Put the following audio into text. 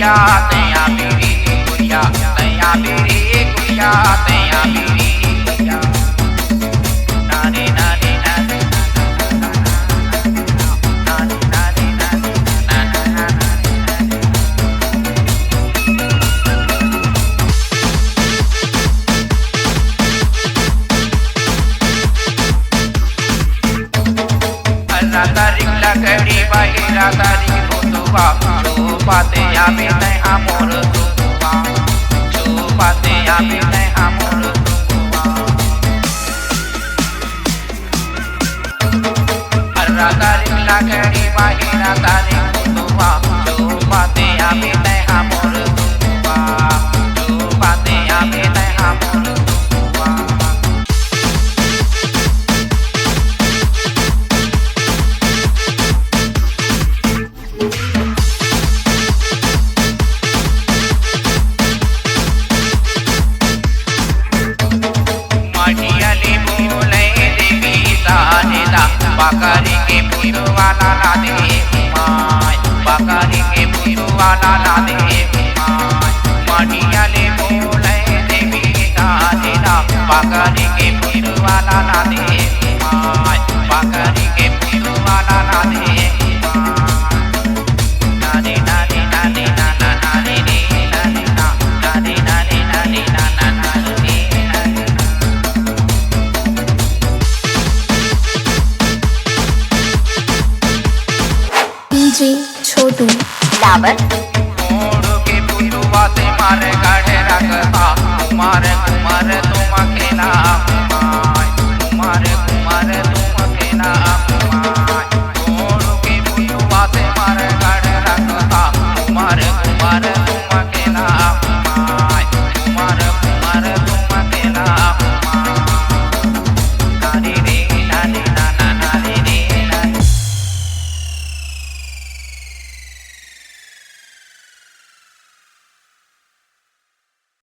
गुड़िया तैया मेरी गुड़िया तैया मेरी गुड़िया तैया मेरी गुड़िया नानी नानी नानी नानी नानी नानी तारीख लगड़ी बाहिरा तारीख भूतुआ छुपाते आवे नहीं हमोर दुआ छुपाते आवे नहीं हमोर दुआ हरा तारीख लगड़ी बाहिरा तारीख भूतुआ छुपाते आवे नहीं हमोर दुआ छुपाते आवे नहीं हमोर दुआ बकरी के पुतवाला ला दे माय बकरी के पुतवाला ला दे माय मढ़िया ले बोले देवी दादा बकरी के पुतवाला ला दे माय बकरी के पुतवाला ला दे माय